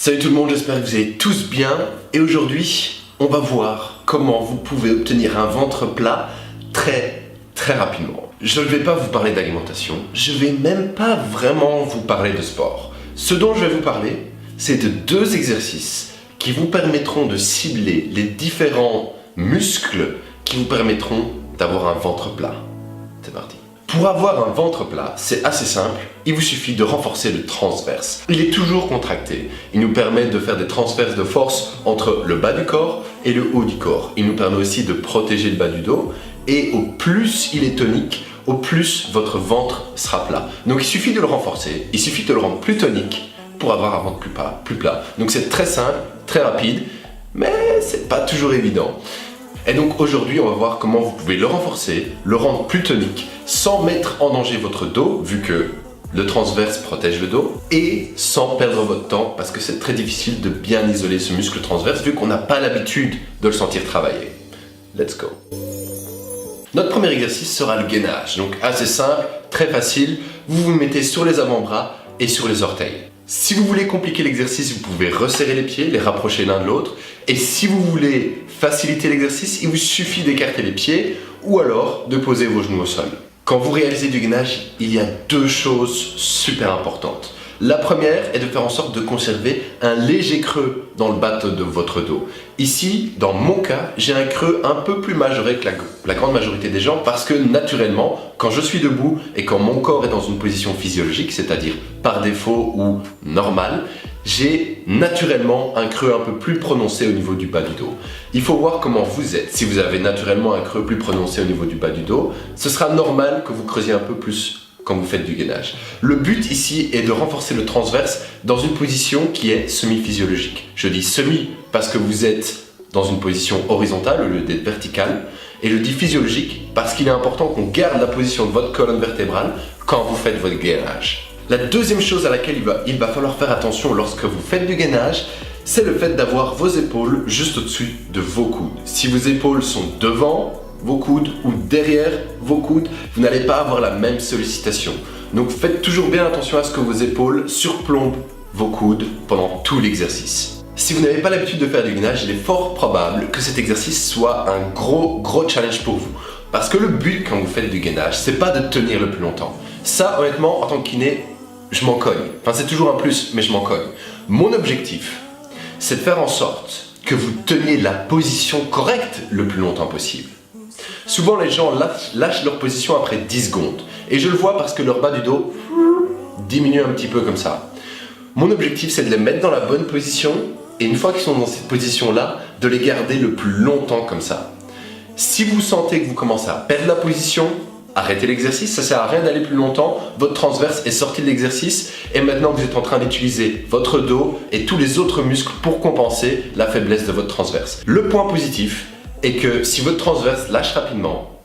Salut tout le monde, j'espère que vous allez tous bien. Et aujourd'hui, on va voir comment vous pouvez obtenir un ventre plat très rapidement. Je ne vais pas vous parler d'alimentation, je ne vais même pas vraiment vous parler de sport. Ce dont je vais vous parler, c'est de 2 exercices qui vous permettront de cibler les différents muscles qui vous permettront d'avoir un ventre plat. C'est parti. Pour avoir un ventre plat, c'est assez simple, il vous suffit de renforcer le transverse. Il est toujours contracté, il nous permet de faire des transverses de force entre le bas du corps et le haut du corps. Il nous permet aussi de protéger le bas du dos et au plus il est tonique, au plus votre ventre sera plat. Donc il suffit de le renforcer, il suffit de le rendre plus tonique pour avoir un ventre plus plat. Donc c'est très simple, très rapide, mais c'est pas toujours évident. Et donc aujourd'hui, on va voir comment vous pouvez le renforcer, le rendre plus tonique, sans mettre en danger votre dos, vu que le transverse protège le dos, et sans perdre votre temps, parce que c'est très difficile de bien isoler ce muscle transverse, vu qu'on n'a pas l'habitude de le sentir travailler. Let's go. Notre premier exercice sera le gainage, donc assez simple, très facile. Vous vous mettez sur les avant-bras et sur les orteils. Si vous voulez compliquer l'exercice, vous pouvez resserrer les pieds, les rapprocher l'un de l'autre. Et si vous voulez faciliter l'exercice, il vous suffit d'écarter les pieds ou alors de poser vos genoux au sol. Quand vous réalisez du gainage, il y a 2 choses super importantes. La première est de faire en sorte de conserver un léger creux dans le bas de votre dos. Ici, dans mon cas, j'ai un creux un peu plus majoré que la grande majorité des gens parce que naturellement, quand je suis debout et quand mon corps est dans une position physiologique, c'est-à-dire par défaut ou normale, j'ai naturellement un creux un peu plus prononcé au niveau du bas du dos. Il faut voir comment vous êtes. Si vous avez naturellement un creux plus prononcé au niveau du bas du dos, ce sera normal que vous creusiez un peu plus quand vous faites du gainage. Le but ici est de renforcer le transverse dans une position qui est semi-physiologique. Je dis semi parce que vous êtes dans une position horizontale au lieu d'être verticale, et je dis physiologique parce qu'il est important qu'on garde la position de votre colonne vertébrale quand vous faites votre gainage. La deuxième chose à laquelle il va falloir faire attention lorsque vous faites du gainage, c'est le fait d'avoir vos épaules juste au-dessus de vos coudes. Si vos épaules sont devant vos coudes ou derrière vos coudes, vous n'allez pas avoir la même sollicitation. Donc faites toujours bien attention à ce que vos épaules surplombent vos coudes pendant tout l'exercice. Si vous n'avez pas l'habitude de faire du gainage, il est fort probable que cet exercice soit un gros challenge pour vous. Parce que le but quand vous faites du gainage, c'est pas de tenir le plus longtemps. Ça, honnêtement, en tant que kiné, je m'en cogne. Enfin, c'est toujours un plus, mais je m'en cogne. Mon objectif, c'est de faire en sorte que vous teniez la position correcte le plus longtemps possible. Souvent, les gens lâchent leur position après 10 secondes. Et je le vois parce que leur bas du dos diminue un petit peu comme ça. Mon objectif, c'est de les mettre dans la bonne position. Et une fois qu'ils sont dans cette position-là, de les garder le plus longtemps comme ça. Si vous sentez que vous commencez à perdre la position, arrêtez l'exercice, ça ne sert à rien d'aller plus longtemps. Votre transverse est sorti de l'exercice et maintenant vous êtes en train d'utiliser votre dos et tous les autres muscles pour compenser la faiblesse de votre transverse. Le point positif est que si votre transverse lâche rapidement,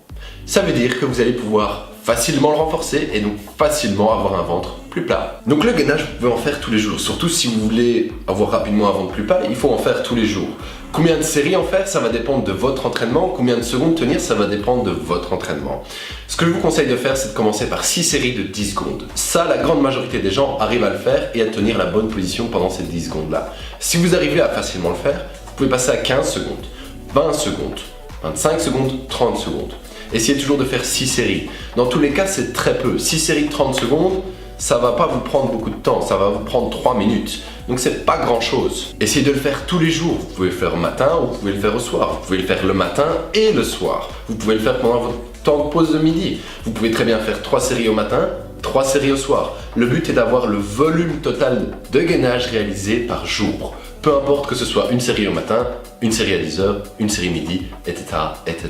ça veut dire que vous allez pouvoir facilement le renforcer et donc facilement avoir un ventre plus plat. Donc le gainage, vous pouvez en faire tous les jours. Surtout si vous voulez avoir rapidement un ventre plus plat, il faut en faire tous les jours. Combien de séries en faire, ça va dépendre de votre entraînement. Combien de secondes tenir, ça va dépendre de votre entraînement. Ce que je vous conseille de faire, c'est de commencer par 6 séries de 10 secondes. Ça, la grande majorité des gens arrivent à le faire et à tenir la bonne position pendant ces 10 secondes-là. Si vous arrivez à facilement le faire, vous pouvez passer à 15 secondes, 20 secondes, 25 secondes, 30 secondes. Essayez toujours de faire 6 séries. Dans tous les cas, c'est très peu. 6 séries de 30 secondes, ça va pas vous prendre beaucoup de temps, ça va vous prendre 3 minutes. Donc c'est pas grand chose. Essayez de le faire tous les jours. Vous pouvez le faire au matin ou vous pouvez le faire au soir. Vous pouvez le faire le matin et le soir. Vous pouvez le faire pendant votre temps de pause de midi. Vous pouvez très bien faire 3 séries au matin, 3 séries au soir. Le but est d'avoir le volume total de gainage réalisé par jour. Peu importe que ce soit une série au matin, une série à 10h, une série midi, etc., etc.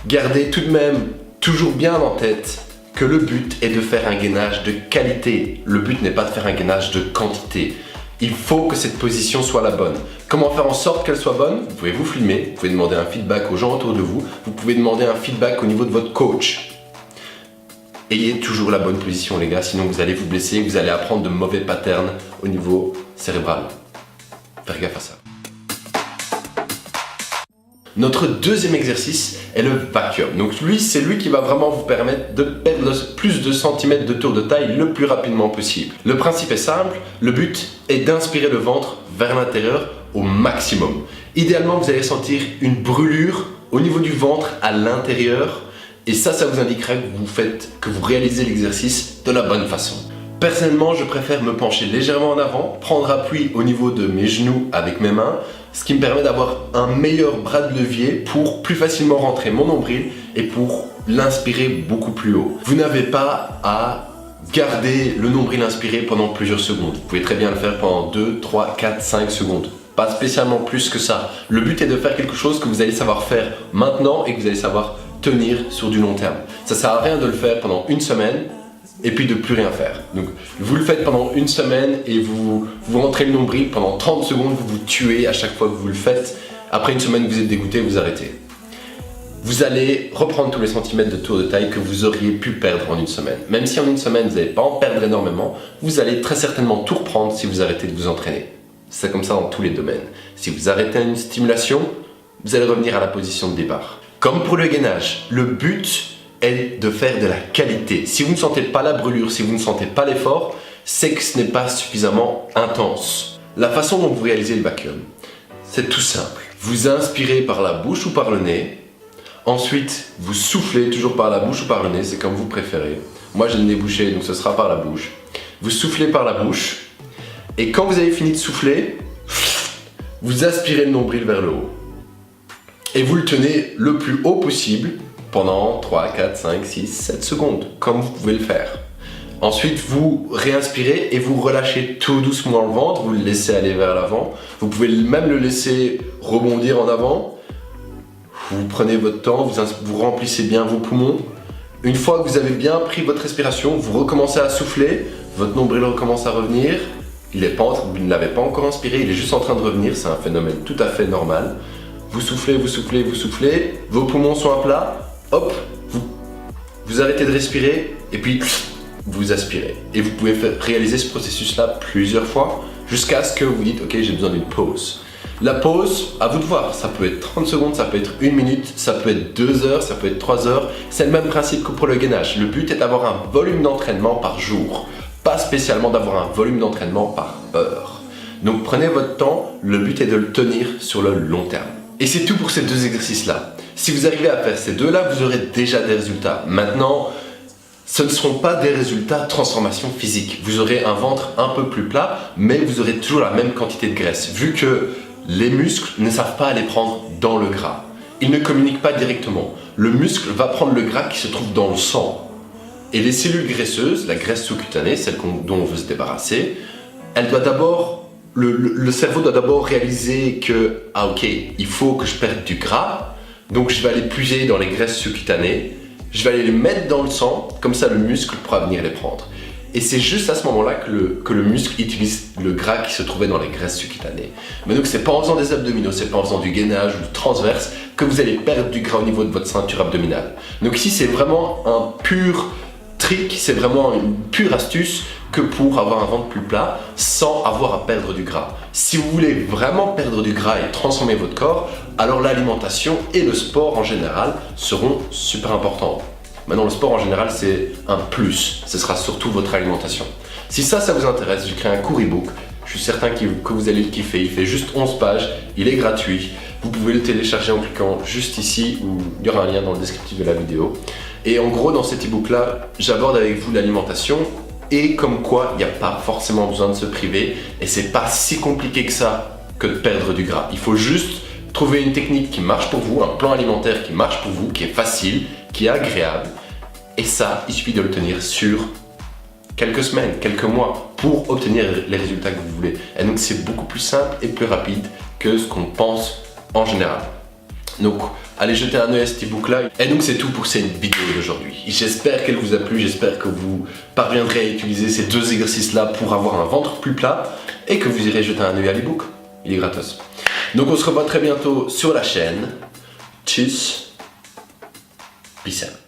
Gardez tout de même toujours bien en tête que le but est de faire un gainage de qualité. Le but n'est pas de faire un gainage de quantité. Il faut que cette position soit la bonne. Comment faire en sorte qu'elle soit bonne? Vous pouvez vous filmer, vous pouvez demander un feedback aux gens autour de vous, vous pouvez demander un feedback au niveau de votre coach. Ayez toujours la bonne position les gars, sinon vous allez vous blesser, vous allez apprendre de mauvais patterns au niveau cérébral. Faire gaffe à ça. Notre deuxième exercice est le vacuum. Donc lui, c'est lui qui va vraiment vous permettre de perdre plus de centimètres de tour de taille le plus rapidement possible. Le principe est simple, le but est d'inspirer le ventre vers l'intérieur au maximum. Idéalement, vous allez sentir une brûlure au niveau du ventre à l'intérieur et ça vous indiquera que vous réalisez l'exercice de la bonne façon. Personnellement, je préfère me pencher légèrement en avant, prendre appui au niveau de mes genoux avec mes mains, ce qui me permet d'avoir un meilleur bras de levier pour plus facilement rentrer mon nombril et pour l'inspirer beaucoup plus haut. Vous n'avez pas à garder le nombril inspiré pendant plusieurs secondes. Vous pouvez très bien le faire pendant 2, 3, 4, 5 secondes. Pas spécialement plus que ça. Le but est de faire quelque chose que vous allez savoir faire maintenant et que vous allez savoir tenir sur du long terme. Ça sert à rien de le faire pendant une semaine et puis de plus rien faire. Donc vous le faites pendant une semaine et vous rentrez le nombril pendant 30 secondes, vous vous tuez à chaque fois que vous le faites. Après une semaine, vous êtes dégoûté, vous arrêtez. Vous allez reprendre tous les centimètres de tour de taille que vous auriez pu perdre en une semaine. Même si en une semaine, vous n'allez pas en perdre énormément, vous allez très certainement tout reprendre si vous arrêtez de vous entraîner. C'est comme ça dans tous les domaines. Si vous arrêtez une stimulation, vous allez revenir à la position de départ. Comme pour le gainage, le but est de faire de la qualité. Si vous ne sentez pas la brûlure, si vous ne sentez pas l'effort, c'est que ce n'est pas suffisamment intense. La façon dont vous réalisez le vacuum, c'est tout simple. Vous inspirez par la bouche ou par le nez. Ensuite, vous soufflez toujours par la bouche ou par le nez, c'est comme vous préférez. Moi, j'ai le nez bouché, donc ce sera par la bouche. Vous soufflez par la bouche. Et quand vous avez fini de souffler, vous aspirez le nombril vers le haut. Et vous le tenez le plus haut possible pendant 3, 4, 5, 6, 7 secondes, comme vous pouvez le faire. Ensuite, vous réinspirez et vous relâchez tout doucement le ventre, vous le laissez aller vers l'avant. Vous pouvez même le laisser rebondir en avant. Vous prenez votre temps, vous remplissez bien vos poumons. Une fois que vous avez bien pris votre respiration, vous recommencez à souffler, votre nombril recommence à revenir. Vous ne l'avez pas encore inspiré, il est juste en train de revenir, c'est un phénomène tout à fait normal. Vous soufflez, vous soufflez, vous soufflez, vos poumons sont à plat, hop, vous arrêtez de respirer et puis vous aspirez. Et vous pouvez réaliser ce processus-là plusieurs fois jusqu'à ce que vous dites « Ok, j'ai besoin d'une pause ». La pause, à vous de voir, ça peut être 30 secondes, ça peut être 1 minute, ça peut être 2 heures, ça peut être 3 heures. C'est le même principe que pour le gainage. Le but est d'avoir un volume d'entraînement par jour, pas spécialement d'avoir un volume d'entraînement par heure. Donc prenez votre temps, le but est de le tenir sur le long terme. Et c'est tout pour ces deux exercices-là. Si vous arrivez à faire ces deux-là, vous aurez déjà des résultats. Maintenant, ce ne seront pas des résultats transformation physique. Vous aurez un ventre un peu plus plat, mais vous aurez toujours la même quantité de graisse, vu que les muscles ne savent pas aller prendre dans le gras. Ils ne communiquent pas directement. Le muscle va prendre le gras qui se trouve dans le sang. Et les cellules graisseuses, la graisse sous-cutanée, celle dont on veut se débarrasser, le cerveau doit d'abord réaliser que « Ah ok, il faut que je perde du gras, donc je vais aller puiser dans les graisses sous-cutanées, je vais aller les mettre dans le sang, comme ça le muscle pourra venir les prendre. » Et c'est juste à ce moment-là que le muscle utilise le gras qui se trouvait dans les graisses sous-cutanées. Mais donc c'est pas en faisant des abdominaux, c'est pas en faisant du gainage ou du transverse que vous allez perdre du gras au niveau de votre ceinture abdominale. Donc ici c'est vraiment un pur trick, c'est vraiment une pure astuce que pour avoir un ventre plus plat sans avoir à perdre du gras. Si vous voulez vraiment perdre du gras et transformer votre corps, alors l'alimentation et le sport en général seront super importants. Maintenant, le sport en général, c'est un plus. Ce sera surtout votre alimentation. Si ça vous intéresse, j'ai créé un court e-book. Je suis certain que vous allez le kiffer. Il fait juste 11 pages. Il est gratuit. Vous pouvez le télécharger en cliquant juste ici où il y aura un lien dans le descriptif de la vidéo. Et en gros, dans cet e-book-là, j'aborde avec vous l'alimentation et comme quoi il n'y a pas forcément besoin de se priver et c'est pas si compliqué que ça que de perdre du gras. Il faut juste trouver une technique qui marche pour vous, un plan alimentaire qui marche pour vous, qui est facile, qui est agréable. Et ça, il suffit de le tenir sur quelques semaines, quelques mois pour obtenir les résultats que vous voulez. Et donc c'est beaucoup plus simple et plus rapide que ce qu'on pense en général. Donc allez jeter un œil à cet e-book là. Et donc c'est tout pour cette vidéo d'aujourd'hui. J'espère qu'elle vous a plu, j'espère que vous parviendrez à utiliser ces deux exercices là pour avoir un ventre plus plat et que vous irez jeter un œil à l'e-book. Il est gratos. Donc on se revoit très bientôt sur la chaîne. Tchuss. Peace out.